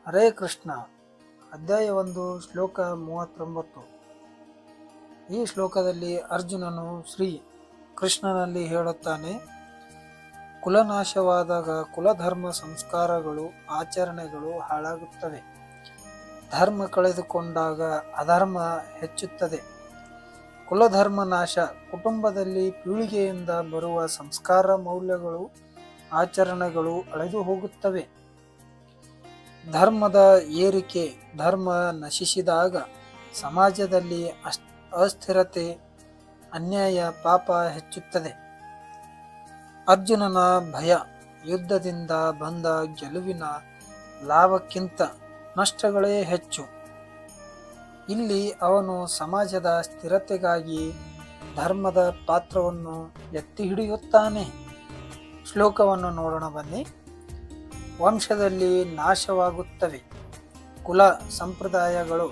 ಹರೇ ಕೃಷ್ಣ. ಅಧ್ಯಾಯ 1 ಶ್ಲೋಕ 39. ಈ ಶ್ಲೋಕದಲ್ಲಿ ಅರ್ಜುನನು ಶ್ರೀ ಕೃಷ್ಣನಲ್ಲಿ ಹೇಳುತ್ತಾನೆ, ಕುಲನಾಶವಾದಾಗ ಕುಲಧರ್ಮ ಸಂಸ್ಕಾರಗಳು ಆಚರಣೆಗಳು ಹಾಳಾಗುತ್ತವೆ. ಧರ್ಮ ಕಳೆದುಕೊಂಡಾಗ ಅಧರ್ಮ ಹೆಚ್ಚುತ್ತದೆ. ಕುಲಧರ್ಮ ನಾಶ, ಕುಟುಂಬದಲ್ಲಿ ಪೀಳಿಗೆಯಿಂದ ಬರುವ ಸಂಸ್ಕಾರ ಮೌಲ್ಯಗಳು ಆಚರಣೆಗಳು ಅಳೆದು ಹೋಗುತ್ತವೆ. ಧರ್ಮದ ಏರಿಕೆ, ಧರ್ಮ ನಶಿಸಿದಾಗ ಸಮಾಜದಲ್ಲಿ ಅಸ್ಥಿರತೆ, ಅನ್ಯಾಯ, ಪಾಪ ಹೆಚ್ಚುತ್ತದೆ. ಅರ್ಜುನನ ಭಯ, ಯುದ್ಧದಿಂದ ಬಂದ ಗೆಲುವಿನ ಲಾಭಕ್ಕಿಂತ ನಷ್ಟಗಳೇ ಹೆಚ್ಚು. ಇಲ್ಲಿ ಅವನು ಸಮಾಜದ ಸ್ಥಿರತೆಗಾಗಿ ಧರ್ಮದ ಪಾತ್ರವನ್ನು ಎತ್ತಿ ಹಿಡಿಯುತ್ತಾನೆ. ಶ್ಲೋಕವನ್ನು ನೋಡೋಣ ಬನ್ನಿ. ವಂಶದಲ್ಲಿ ನಾಶವಾಗುತ್ತವೆ. ಕುಲ ಸಂಪ್ರದಾಯಗಳು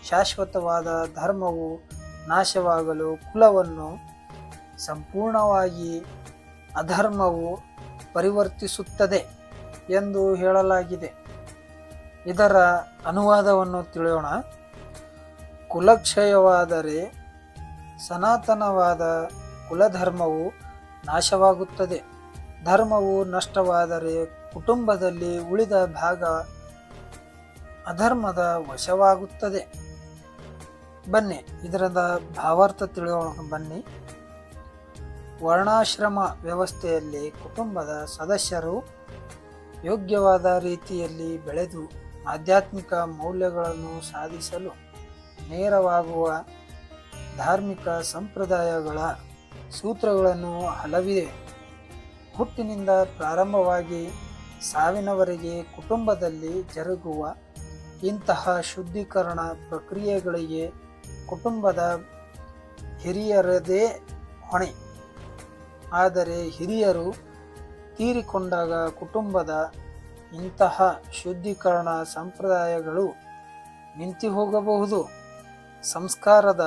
ಶಾಶ್ವತವಾದ ಧರ್ಮವು ನಾಶವಾಗಲು ಕುಲವನ್ನು ಸಂಪೂರ್ಣವಾಗಿ ಅಧರ್ಮವು ಪರಿವರ್ತಿಸುತ್ತದೆ ಎಂದು ಹೇಳಲಾಗಿದೆ. ಇದರ ಅನುವಾದವನ್ನು ತಿಳಿಯೋಣ. ಕುಲಕ್ಷಯವಾದರೆ ಸನಾತನವಾದ ಕುಲಧರ್ಮವು ನಾಶವಾಗುತ್ತದೆ. ಧರ್ಮವು ನಷ್ಟವಾದರೆ ಕುಟುಂಬದಲ್ಲಿ ಉಳಿದ ಭಾಗ ಅಧರ್ಮದ ವಶವಾಗುತ್ತದೆ. ಬನ್ನಿ ಇದರದ ಭಾವಾರ್ಥ ತಿಳಿಯೋಣ ಬನ್ನಿ. ವರ್ಣಾಶ್ರಮ ವ್ಯವಸ್ಥೆಯಲ್ಲಿ ಕುಟುಂಬದ ಸದಸ್ಯರು ಯೋಗ್ಯವಾದ ರೀತಿಯಲ್ಲಿ ಬೆಳೆದು ಆಧ್ಯಾತ್ಮಿಕ ಮೌಲ್ಯಗಳನ್ನು ಸಾಧಿಸಲು ನೇರವಾಗುವ ಧಾರ್ಮಿಕ ಸಂಪ್ರದಾಯಗಳ ಸೂತ್ರಗಳನ್ನು ಹಲವಿವೆ. ಹುಟ್ಟಿನಿಂದ ಪ್ರಾರಂಭವಾಗಿ ಸಾವಿನವರೆಗೆ ಕುಟುಂಬದಲ್ಲಿ ಜರುಗುವ ಇಂತಹ ಶುದ್ಧೀಕರಣ ಪ್ರಕ್ರಿಯೆಗಳಿಗೆ ಕುಟುಂಬದ ಹಿರಿಯರದೇ ಹೊಣೆ. ಆದರೆ ಹಿರಿಯರು ತೀರಿಕೊಂಡಾಗ ಕುಟುಂಬದ ಇಂತಹ ಶುದ್ಧೀಕರಣ ಸಂಪ್ರದಾಯಗಳು ನಿಂತು ಹೋಗಬಹುದು. ಸಂಸ್ಕಾರದ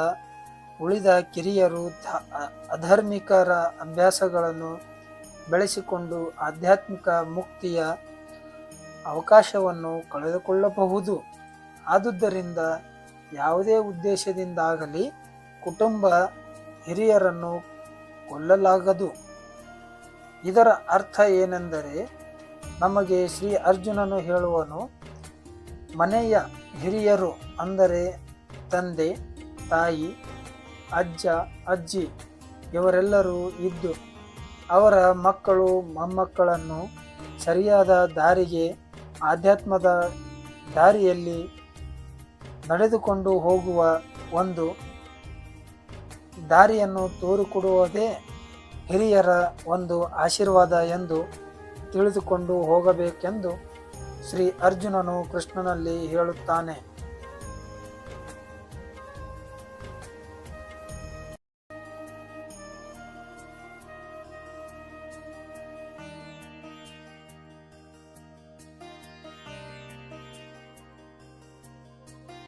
ಉಳಿದ ಕಿರಿಯರು ಅಧಾರ್ಮಿಕರ ಅಭ್ಯಾಸಗಳನ್ನು ಬೆಳೆಸಿಕೊಂಡು ಆಧ್ಯಾತ್ಮಿಕ ಮುಕ್ತಿಯ ಅವಕಾಶವನ್ನು ಕಳೆದುಕೊಳ್ಳಬಹುದು. ಆದುದರಿಂದ ಯಾವುದೇ ಉದ್ದೇಶದಿಂದಾಗಲಿ ಕುಟುಂಬ ಹಿರಿಯರನ್ನು ಕೊಲ್ಲಲಾಗದು. ಇದರ ಅರ್ಥ ಏನೆಂದರೆ, ನಮಗೆ ಶ್ರೀ ಅರ್ಜುನನು ಹೇಳುವನು, ಮನೆಯ ಹಿರಿಯರು ಅಂದರೆ ತಂದೆ, ತಾಯಿ, ಅಜ್ಜ, ಅಜ್ಜಿ ಇವರೆಲ್ಲರೂ ಇದ್ದು ಅವರ ಮಕ್ಕಳು ಮೊಮ್ಮಕ್ಕಳನ್ನು ಸರಿಯಾದ ದಾರಿಗೆ, ಆಧ್ಯಾತ್ಮದ ದಾರಿಯಲ್ಲಿ ನಡೆದುಕೊಂಡು ಹೋಗುವ ಒಂದು ದಾರಿಯನ್ನು ತೋರಿಕೊಡುವುದೇ ಹಿರಿಯರ ಒಂದು ಆಶೀರ್ವಾದ ಎಂದು ತಿಳಿದುಕೊಂಡು ಹೋಗಬೇಕೆಂದು ಶ್ರೀ ಅರ್ಜುನನು ಕೃಷ್ಣನಲ್ಲಿ ಹೇಳುತ್ತಾನೆ.